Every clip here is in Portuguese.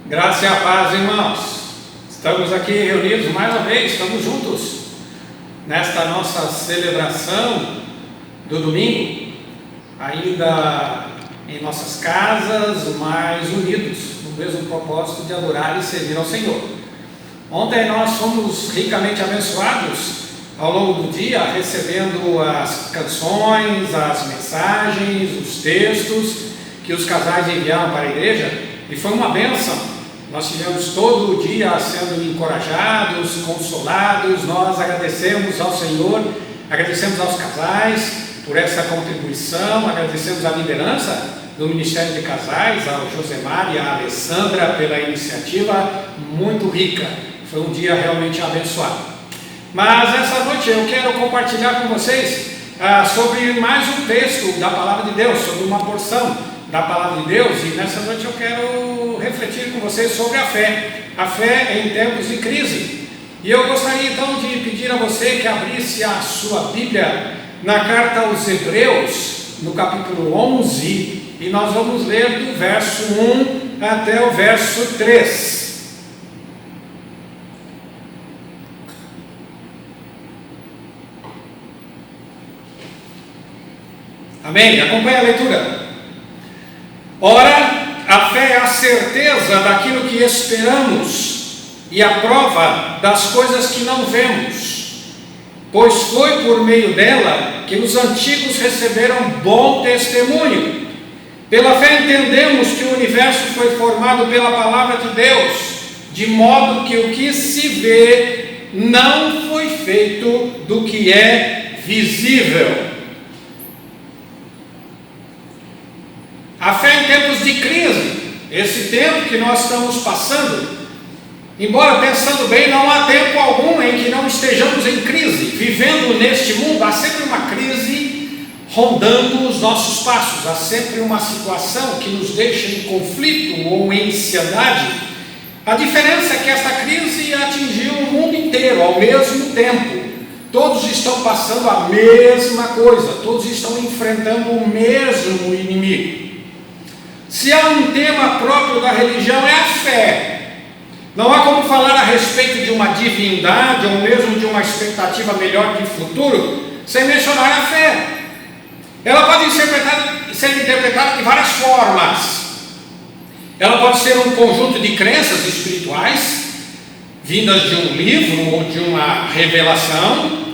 Graça e a paz, irmãos. Estamos aqui reunidos mais uma vez, estamos juntos nesta nossa celebração do domingo, ainda em nossas casas, mas unidos no mesmo propósito de adorar e servir ao Senhor. Ontem nós fomos ricamente abençoados ao longo do dia, recebendo as canções, as mensagens, os textos que os casais enviaram para a igreja, e foi uma bênção. Nós tivemos todo o dia sendo encorajados, consolados. Nós agradecemos ao Senhor, agradecemos aos casais por essa contribuição, agradecemos à liderança do Ministério de Casais, ao Josemar e à Alessandra pela iniciativa muito rica. Foi um dia realmente abençoado. Mas essa noite eu quero compartilhar com vocês sobre mais um texto da Palavra de Deus, sobre uma porção da Palavra de Deus, e nessa noite eu quero refletir com vocês sobre a fé em tempos de crise. E eu gostaria então de pedir a você que abrisse a sua Bíblia na carta aos Hebreus, no capítulo 11, e nós vamos ler do verso 1 até o verso 3. Amém? Acompanhe a leitura. Ora, a fé é a certeza daquilo que esperamos e a prova das coisas que não vemos, pois foi por meio dela que os antigos receberam bom testemunho. Pela fé entendemos que o universo foi formado pela palavra de Deus, de modo que o que se vê não foi feito do que é visível. A fé em tempos de crise, esse tempo que nós estamos passando, embora pensando bem, não há tempo algum em que não estejamos em crise. Vivendo neste mundo, há sempre uma crise rondando os nossos passos, há sempre uma situação que nos deixa em conflito ou em ansiedade. A diferença é que esta crise atingiu o mundo inteiro ao mesmo tempo. Todos estão passando a mesma coisa, todos estão enfrentando o mesmo inimigo. Se há um tema próprio da religião, é a fé. Não há como falar a respeito de uma divindade ou mesmo de uma expectativa melhor de futuro sem mencionar a fé. Ela pode ser interpretada de várias formas. Ela pode ser um conjunto de crenças espirituais vindas de um livro ou de uma revelação,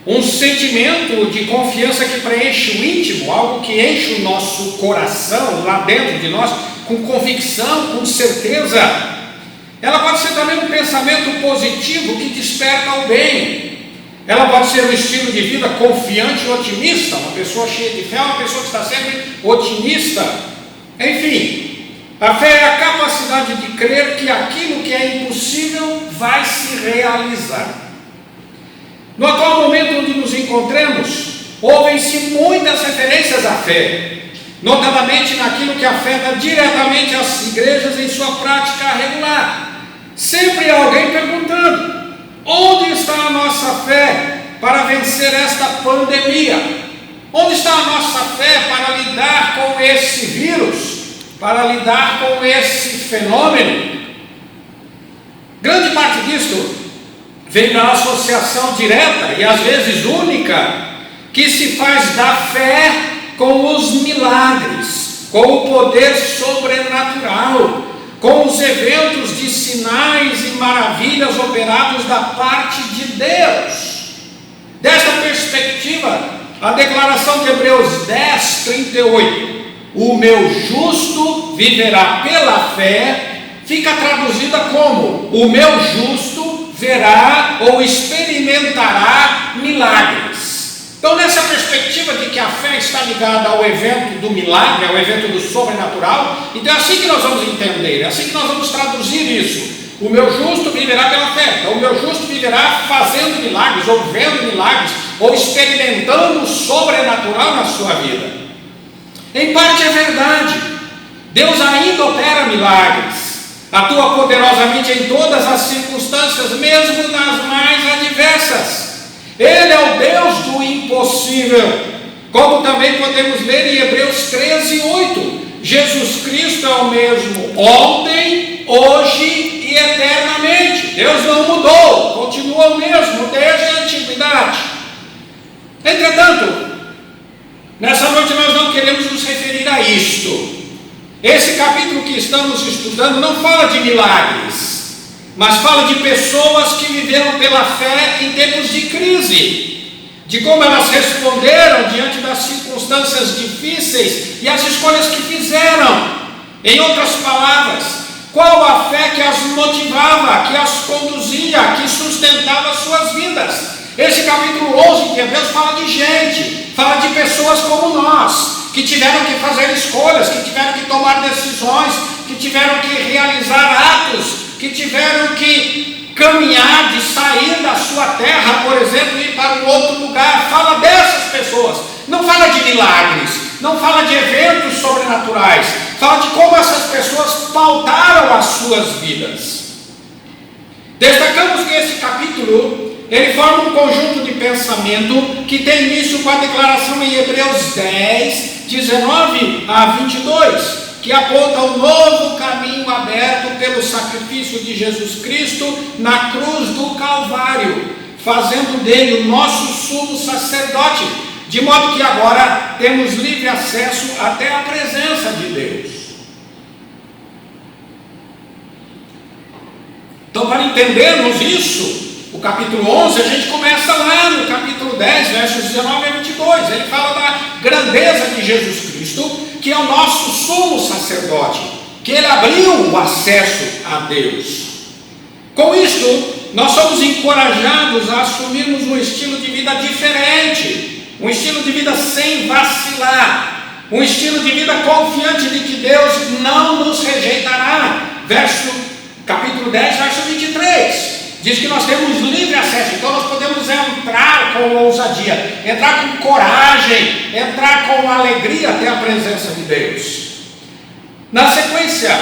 um sentimento de confiança que preenche o íntimo, algo que enche o nosso coração lá dentro de nós com convicção, com certeza. Ela pode ser também um pensamento positivo que desperta o bem. Ela pode ser um estilo de vida confiante e otimista, uma pessoa cheia de fé, uma pessoa que está sempre otimista. Enfim, a fé é a capacidade de crer que aquilo que é impossível vai se realizar. No atual momento onde nos encontramos, ouvem-se muitas referências à fé, notadamente naquilo que afeta diretamente as igrejas em sua prática regular. Sempre há alguém perguntando: onde está a nossa fé para vencer esta pandemia? Onde está a nossa fé para lidar com esse vírus, para lidar com esse fenômeno? Grande parte disto vem da associação direta e às vezes única que se faz da fé com os milagres, com o poder sobrenatural, com os eventos de sinais e maravilhas operados da parte de Deus. Desta perspectiva, a declaração de Hebreus 10:38, o meu justo viverá pela fé, fica traduzida como: o meu justo verá ou experimentará milagres. Então, nessa perspectiva de que a fé está ligada ao evento do milagre, ao evento do sobrenatural, então é assim que nós vamos entender, é assim que nós vamos traduzir isso. O meu justo viverá pela fé. Então, o meu justo viverá fazendo milagres, ou vendo milagres, ou experimentando o sobrenatural na sua vida. Em parte é verdade, Deus ainda opera milagres, atua poderosamente em todas as circunstâncias, mesmo nas mais adversas. Ele é o Deus do impossível, como também podemos ler em Hebreus 13:8. Jesus Cristo é o mesmo ontem, hoje e eternamente. Deus não mudou, continua o mesmo desde a antiguidade. Entretanto, nessa noite nós não queremos nos referir a isto. Esse capítulo que estamos estudando não fala de milagres, mas fala de pessoas que viveram pela fé em tempos de crise, de como elas responderam diante das circunstâncias difíceis e as escolhas que fizeram. Em outras palavras, qual a fé que as motivava, que as conduzia, que sustentava suas vidas. Esse capítulo 11 de Hebreus fala de gente, fala de pessoas como nós, que tiveram que fazer escolhas, que tiveram que tomar decisões, que tiveram que realizar atos, que tiveram que caminhar, de sair da sua terra, por exemplo, e ir para um outro lugar. Fala dessas pessoas, não fala de milagres, não fala de eventos sobrenaturais, fala de como essas pessoas pautaram as suas vidas. Destacamos que esse capítulo ele forma um conjunto de pensamento que tem início com a declaração em Hebreus 10, 19 a 22, que aponta um novo caminho aberto pelo sacrifício de Jesus Cristo na cruz do Calvário, fazendo dele o nosso sumo sacerdote, de modo que agora temos livre acesso até a presença de Deus. Então, para entendermos isso, o capítulo 11, a gente começa lá no capítulo 10, versos 19 a 22. Ele fala da grandeza de Jesus Cristo, que é o nosso sumo sacerdote, que ele abriu o acesso a Deus. Com isto, nós somos encorajados a assumirmos um estilo de vida diferente, um estilo de vida sem vacilar, um estilo de vida confiante de que Deus não nos rejeitará. Capítulo 10, verso 23. Diz que nós temos livre acesso, então nós podemos entrar com ousadia, entrar com coragem, entrar com alegria até a presença de Deus. Na sequência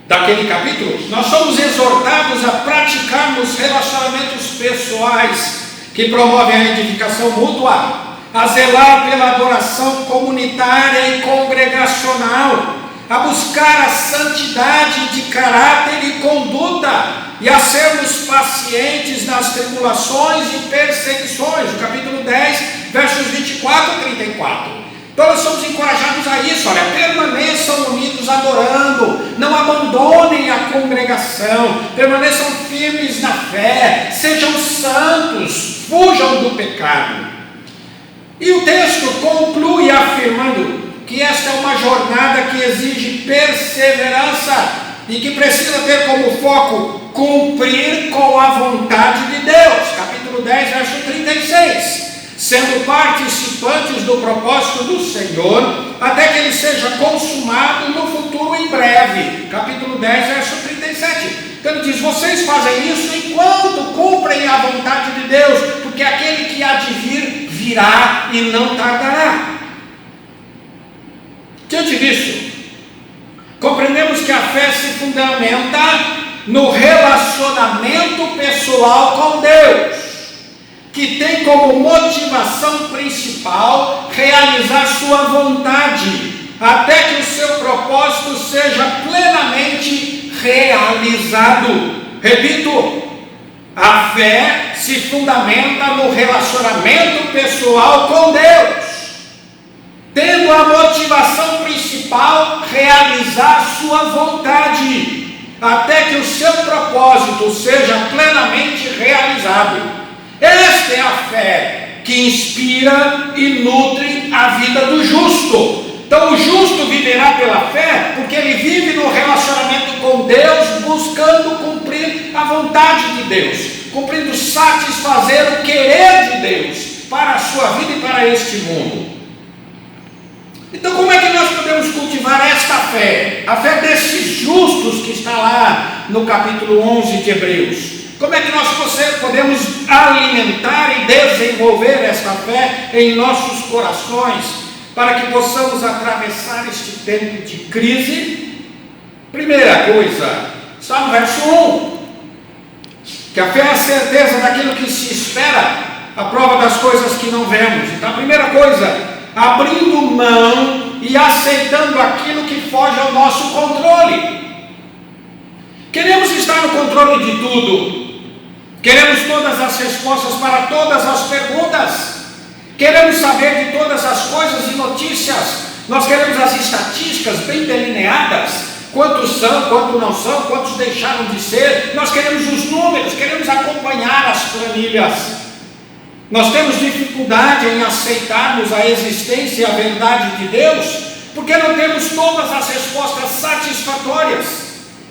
daquele capítulo, nós somos exortados a praticarmos relacionamentos pessoais que promovem a edificação mútua, a zelar pela adoração comunitária e congregacional, a buscar a santidade de caráter e conduta, e a sermos pacientes nas tribulações e perseguições. O capítulo 10, versos 24 a 34. Então nós somos encorajados a isso. Olha, permaneçam unidos adorando, não abandonem a congregação, permaneçam firmes na fé, sejam santos, fujam do pecado. E o texto conclui afirmando que esta é uma jornada que exige perseverança e que precisa ter como foco cumprir com a vontade de Deus. Capítulo 10, verso 36. Sendo participantes do propósito do Senhor, até que ele seja consumado no futuro em breve. Capítulo 10, verso 37. Então ele diz, vocês fazem isso enquanto cumprem a vontade de Deus, porque aquele que há de vir, virá e não tardará. Diante disso, compreendemos que a fé se fundamenta no relacionamento pessoal com Deus, que tem como motivação principal realizar sua vontade, até que o seu propósito seja plenamente realizado. Repito, a fé se fundamenta no relacionamento pessoal com Deus, tendo a motivação principal realizar sua vontade, até que o seu propósito seja plenamente realizado. Esta é a fé que inspira e nutre a vida do justo. Então o justo viverá pela fé, porque ele vive no relacionamento com Deus, buscando cumprir a vontade de Deus, cumprindo satisfazer o querer de Deus para a sua vida e para este mundo. Então como é que nós podemos cultivar esta fé? A fé desses justos que está lá no capítulo 11 de Hebreus. Como é que nós podemos alimentar e desenvolver esta fé em nossos corações, para que possamos atravessar este tempo de crise? Primeira coisa, está no verso 1, que a fé é a certeza daquilo que se espera, a prova das coisas que não vemos. Então a primeira coisa, abrindo mão e aceitando aquilo que foge ao nosso controle. no controle de tudo. Queremos todas as respostas para todas as perguntas. Queremos saber de todas as coisas e notícias. Nós queremos as estatísticas bem delineadas. Quantos são, quantos não são, quantos deixaram de ser. Nós queremos os números, queremos acompanhar as planilhas. Nós temos dificuldade em aceitarmos a existência e a verdade de Deus, porque não temos todas as respostas satisfatórias,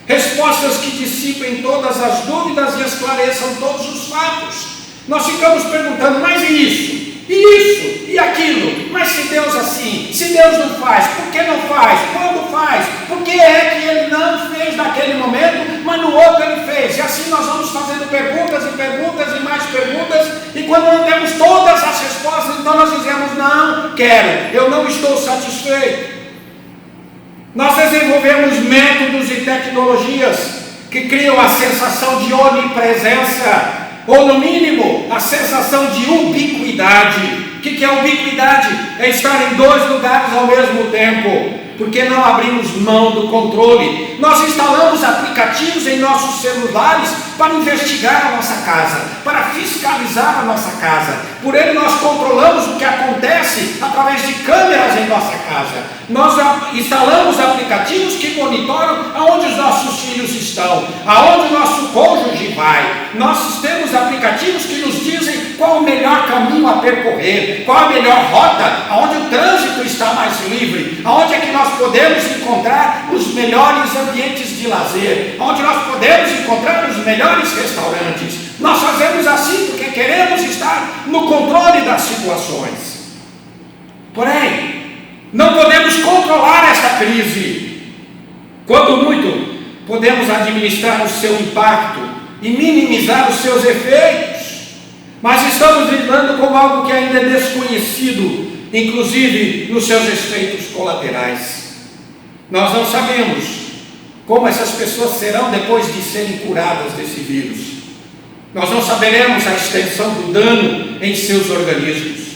respostas que dissipem todas as dúvidas e esclareçam todos os fatos. Nós ficamos perguntando, mas e isso? E isso? E aquilo? Mas se Deus assim, se Deus não faz, por que não faz? Quando faz? Por que é que Ele não fez naquele momento, mas no outro Ele fez? E assim nós vamos fazendo perguntas e perguntas e mais perguntas, e quando não temos todas as respostas, então nós dizemos, não quero, eu não estou satisfeito. Nós desenvolvemos métodos e tecnologias que criam a sensação de onipresença, ou no mínimo, a sensação de ubiquidade. O que é ubiquidade? É estar em dois lugares ao mesmo tempo, porque não abrimos mão do controle. Nós instalamos aplicativos em nossos celulares para investigar a nossa casa, para fiscalizar a nossa casa. Por ele nós controlamos o que acontece através de câmeras em nossa casa. Nós instalamos aplicativos que monitoram aonde os nossos filhos estão, aonde o nosso cônjuge vai. Nós temos aplicativos que nos dizem qual o melhor caminho a percorrer, qual a melhor rota, aonde o trânsito está mais livre, aonde é que nós podemos encontrar os melhores ambientes de lazer, aonde nós podemos encontrar os melhores restaurantes. Nós fazemos assim porque queremos estar no controle das situações. Porém, não podemos controlar esta crise. Quando muito, podemos administrar o seu impacto e minimizar os seus efeitos, mas estamos lidando com algo que ainda é desconhecido, inclusive nos seus efeitos colaterais. Nós não sabemos como essas pessoas serão depois de serem curadas desse vírus. Nós não saberemos a extensão do dano em seus organismos.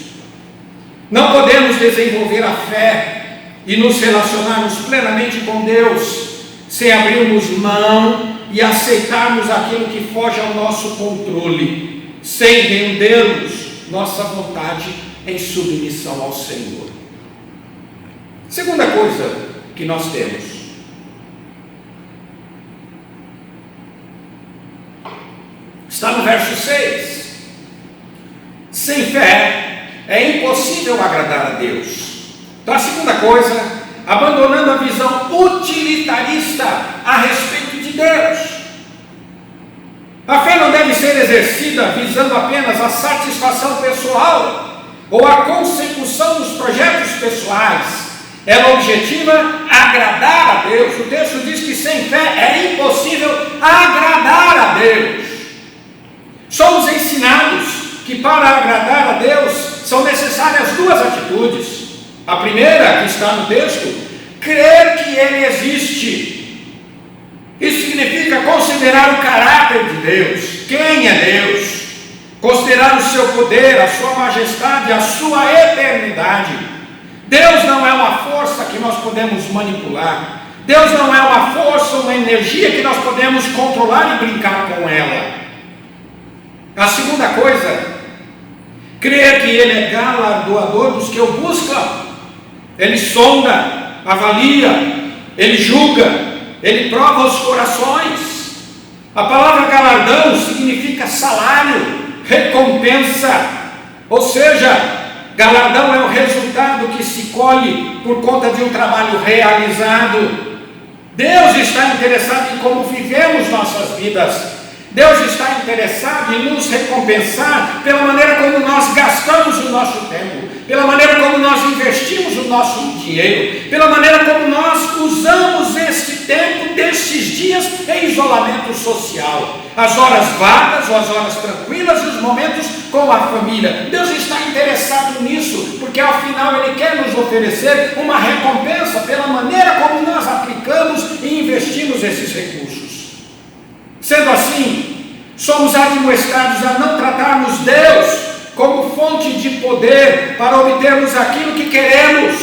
Não podemos desenvolver a fé e nos relacionarmos plenamente com Deus sem abrirmos mão e aceitarmos aquilo que foge ao nosso controle, sem rendermos nossa vontade em submissão ao Senhor. Segunda coisa que nós temos: está no verso 6. Sem fé é impossível agradar a Deus. Então a segunda coisa, abandonando a visão utilitarista a respeito de Deus. A fé não deve ser exercida visando apenas a satisfação pessoal ou a consecução dos projetos pessoais. Ela objetiva agradar a Deus. O texto diz que sem fé é impossível agradar a Deus. Somos ensinados que para agradar a Deus são necessárias duas atitudes. A primeira, que está no texto, crer que Ele existe. Isso significa considerar o caráter de Deus, quem é Deus, considerar o seu poder, a sua majestade, a sua eternidade. Deus não é uma força que nós podemos manipular. Deus não é uma força, uma energia que nós podemos controlar e brincar com ela. A segunda coisa, crer que Ele é galardoador dos que o buscam. Ele sonda, avalia, Ele julga, Ele prova os corações. A palavra galardão significa salário, recompensa. Ou seja, galardão é o resultado que se colhe por conta de um trabalho realizado. Deus está interessado em como vivemos nossas vidas. Deus está interessado em nos recompensar pela maneira como nós gastamos o nosso tempo, pela maneira como nós investimos o nosso dinheiro, pela maneira como nós usamos este tempo, destes dias em isolamento social, as horas vagas ou as horas tranquilas e os momentos com a família. Deus está interessado nisso, porque ao final Ele quer nos oferecer uma recompensa pela maneira como nós aplicamos e investimos esses recursos. Sendo assim, somos admoestados a não tratarmos Deus como fonte de poder para obtermos aquilo que queremos,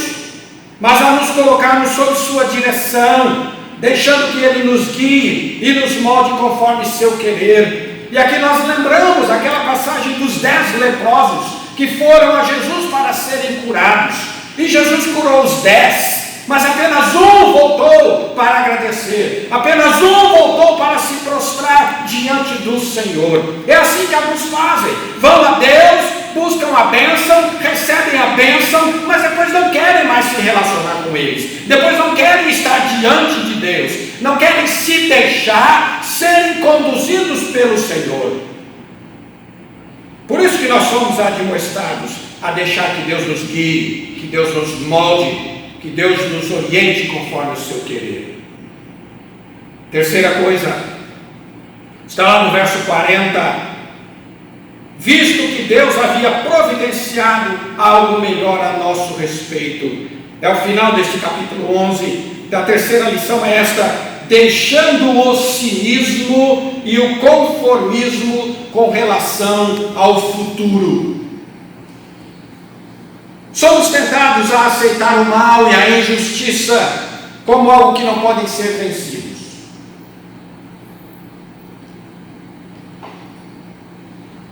mas a nos colocarmos sob sua direção, deixando que Ele nos guie e nos molde conforme seu querer. E aqui nós lembramos aquela passagem dos 10 leprosos que foram a Jesus para serem curados. E Jesus curou os 10, mas apenas um voltou para agradecer, apenas um voltou para se prostrar diante do Senhor. É assim que alguns fazem: vão a Deus, buscam a bênção, recebem a bênção, mas depois não querem mais se relacionar com eles, depois não querem estar diante de Deus, não querem se deixar serem conduzidos pelo Senhor. Por isso que nós somos admoestados a deixar que Deus nos guie, que Deus nos molde, que Deus nos oriente conforme o seu querer. Terceira coisa, está lá no verso 40: visto que Deus havia providenciado algo melhor a nosso respeito. É o final deste capítulo 11. A terceira lição é esta: deixando o cinismo e o conformismo com relação ao futuro. Somos tentados a aceitar o mal e a injustiça como algo que não podem ser vencidos.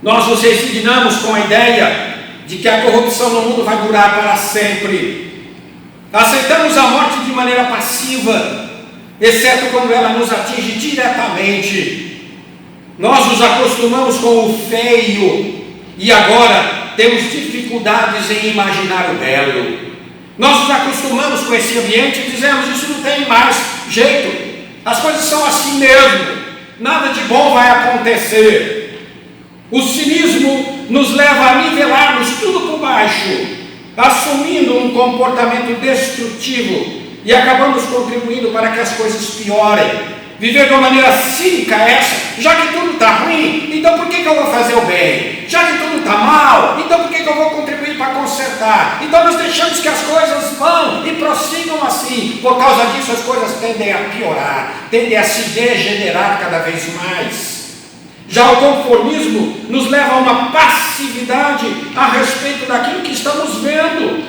Nós nos resignamos com a ideia de que a corrupção no mundo vai durar para sempre. Aceitamos a morte de maneira passiva, exceto quando ela nos atinge diretamente. Nós nos acostumamos com o feio e agora temos dificuldades em imaginar o belo. Nós nos acostumamos com esse ambiente e dizemos: isso não tem mais jeito, as coisas são assim mesmo, nada de bom vai acontecer. O cinismo nos leva a nivelarmos tudo por baixo, assumindo um comportamento destrutivo e acabamos contribuindo para que as coisas piorem. Viver de uma maneira cínica essa: já que tudo está ruim, então por que eu vou fazer o bem? Já que tudo está mal, então por que eu vou contribuir para consertar? Então nós deixamos que as coisas vão e prossigam assim. Por causa disso as coisas tendem a piorar, tendem a se degenerar cada vez mais. Já o conformismo nos leva a uma passividade a respeito daquilo que estamos vendo.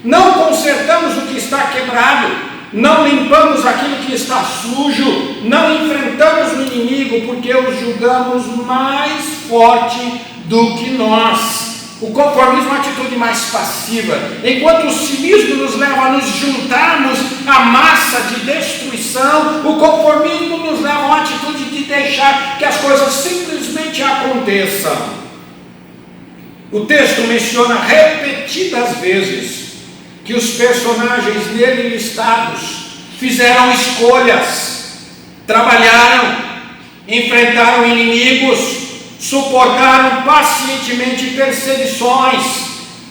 Não consertamos o que está quebrado, não limpamos aquilo que está sujo, não enfrentamos o inimigo porque o julgamos mais forte do que nós. O conformismo é uma atitude mais passiva, enquanto o cinismo nos leva a nos juntarmos à massa de destruição. O conformismo nos leva a uma atitude de deixar que as coisas simplesmente aconteçam. O texto menciona repetidas vezes que os personagens nele listados fizeram escolhas, trabalharam, enfrentaram inimigos, suportaram pacientemente perseguições,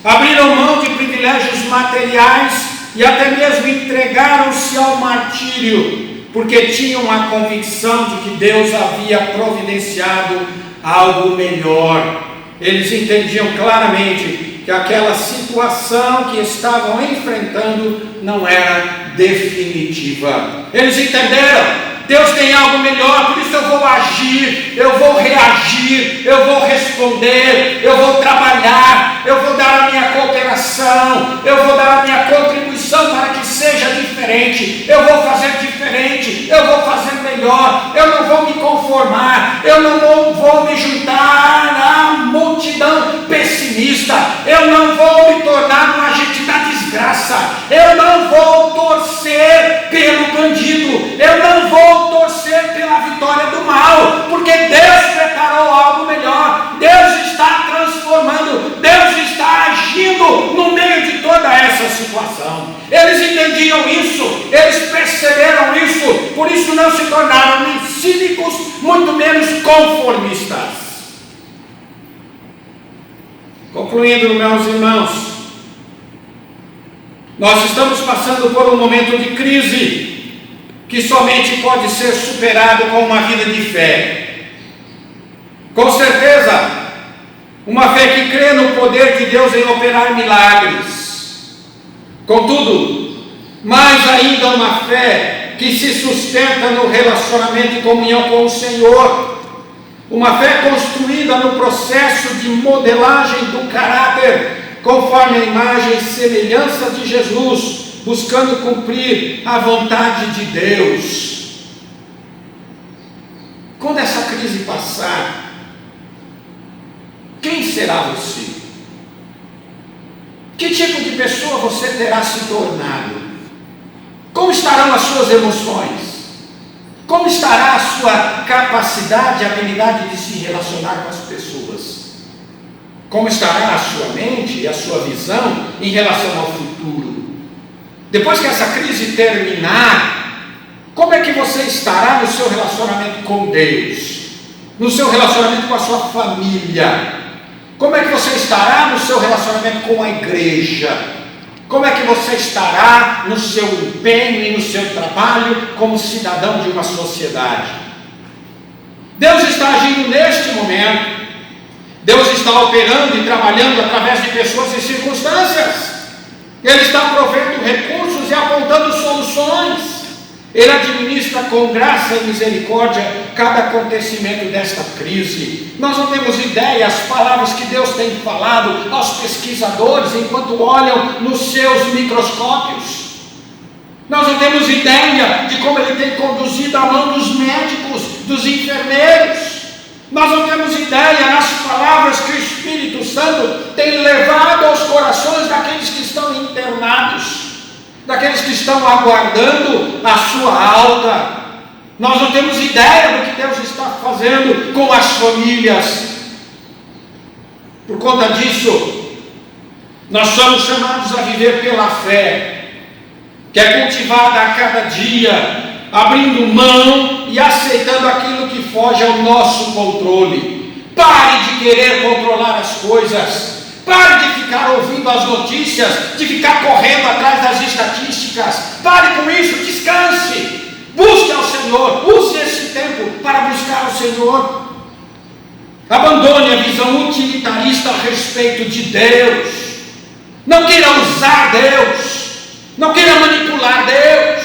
abriram mão de privilégios materiais e até mesmo entregaram-se ao martírio, porque tinham a convicção de que Deus havia providenciado algo melhor. Eles entendiam claramente que aquela situação que estavam enfrentando não era definitiva. Eles entenderam: Deus tem algo melhor, por isso eu vou agir, eu vou reagir, eu vou responder, eu vou trabalhar, eu vou dar a minha cooperação, eu vou dar a minha contribuição para que seja diferente, eu vou fazer diferente, eu vou fazer melhor, eu não vou me conformar, eu não vou me juntar à multidão pessimista, eu não vou me tornar um agente da desgraça, eu não vou torcer pelo bandido, eu não vou torcer pela vitória do mal, porque Deus preparou algo melhor, Deus está transformando, Deus está agindo no meio de toda essa situação. Eles entendiam isso, eles perceberam isso, por isso não se tornaram nem cínicos, muito menos conformistas. Concluindo, meus irmãos, nós estamos passando por um momento de crise que somente pode ser superado com uma vida de fé. Com certeza, uma fé que crê no poder de Deus em operar milagres. Contudo, mais ainda uma fé que se sustenta no relacionamento e comunhão com o Senhor. Uma fé construída no processo de modelagem do caráter, conforme a imagem e semelhança de Jesus, buscando cumprir a vontade de Deus. Quando essa crise passar, quem será você? Que tipo de pessoa você terá se tornado? Como estarão as suas emoções? Como estará a sua capacidade e habilidade de se relacionar com as pessoas? Como estará a sua mente e a sua visão em relação ao futuro? Depois que essa crise terminar, como é que você estará no seu relacionamento com Deus? No seu relacionamento com a sua família? Como é que você estará no seu relacionamento com a igreja? Como é que você estará no seu empenho e no seu trabalho como cidadão de uma sociedade? Deus está agindo neste momento. Deus está operando e trabalhando através de pessoas e circunstâncias. Ele está provendo recursos e apontando soluções. Ele administra com graça e misericórdia cada acontecimento desta crise. Nós não temos ideia as palavras que Deus tem falado aos pesquisadores enquanto olham nos seus microscópios. Nós não temos ideia de como Ele tem conduzido a mão dos médicos, dos enfermeiros. Nós não temos ideia nas palavras que o Espírito Santo tem levado aos corações daqueles que estão internados, daqueles que estão aguardando a sua alta. Nós não temos ideia do que Deus está fazendo com as famílias. Por conta disso, nós somos chamados a viver pela fé, que é cultivada a cada dia, abrindo mão e aceitando aquilo que foge ao nosso controle. Pare de querer controlar as coisas. Pare de ficar ouvindo as notícias, de ficar correndo atrás das estatísticas. Pare com isso, descanse. Busque ao Senhor, use esse tempo para buscar o Senhor. Abandone a visão utilitarista a respeito de Deus. Não queira usar Deus, não queira manipular Deus,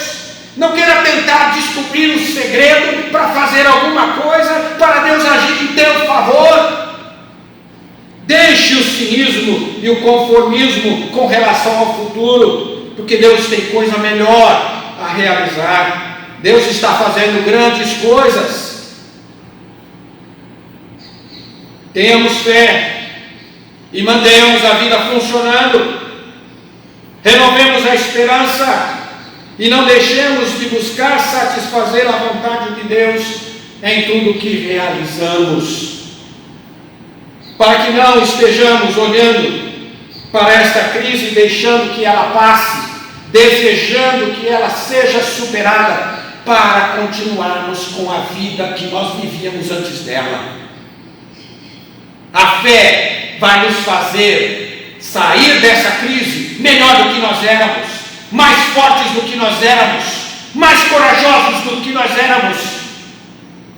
não queira tentar descobrir o segredo para fazer alguma coisa, para Deus agir em teu favor. Deixe o cinismo e o conformismo com relação ao futuro, porque Deus tem coisa melhor a realizar. Deus está fazendo grandes coisas. Tenhamos fé e mantenhamos a vida funcionando. Renovemos a esperança e não deixemos de buscar satisfazer a vontade de Deus em tudo que realizamos. Para que não estejamos olhando para esta crise, deixando que ela passe, desejando que ela seja superada, para continuarmos com a vida que nós vivíamos antes dela. A fé vai nos fazer sair dessa crise melhor do que nós éramos, mais fortes do que nós éramos, mais corajosos do que nós éramos,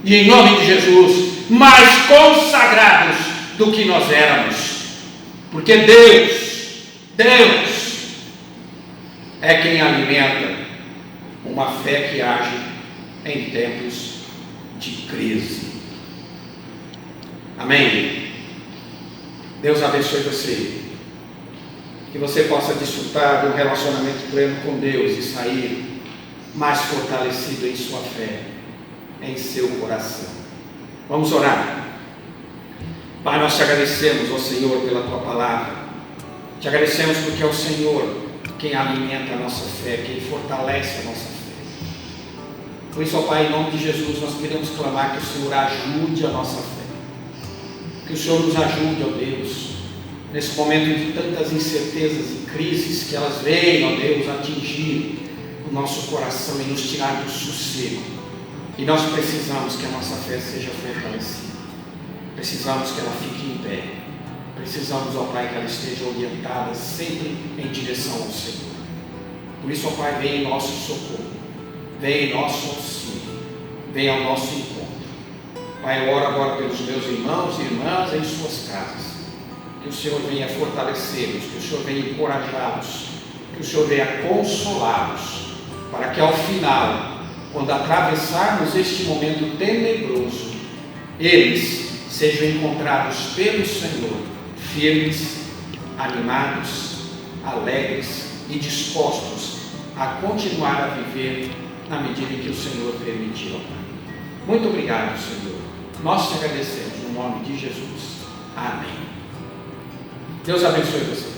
e em nome de Jesus, mais consagrados do que nós éramos, porque Deus é quem alimenta uma fé que age em tempos de crise. Amém? Deus abençoe você, que você possa desfrutar de um relacionamento pleno com Deus e sair mais fortalecido em sua fé, em seu coração. Vamos orar. Pai, nós te agradecemos, ó Senhor, pela tua palavra. Te agradecemos porque é o Senhor quem alimenta a nossa fé, quem fortalece a nossa fé. Por isso, ó Pai, em nome de Jesus, nós queremos clamar que o Senhor ajude a nossa fé. Que o Senhor nos ajude, ó Deus, nesse momento de tantas incertezas e crises, que elas venham, ó Deus, atingir o nosso coração e nos tirar do sossego. E nós precisamos que a nossa fé seja fortalecida. Precisamos que ela fique em pé. Precisamos, ó Pai, que ela esteja orientada sempre em direção ao Senhor. Por isso, ó Pai, vem em nosso socorro, vem em nosso auxílio, vem ao nosso encontro. Pai, eu oro agora pelos meus irmãos e irmãs em suas casas. Que o Senhor venha fortalecê-los, que o Senhor venha encorajá-los, que o Senhor venha consolá-los, para que ao final, quando atravessarmos este momento tenebroso, eles sejam encontrados pelo Senhor firmes, animados, alegres e dispostos a continuar a viver na medida em que o Senhor permitiu, ó Pai. Muito obrigado, Senhor. Nós te agradecemos no nome de Jesus. Amém. Deus abençoe você.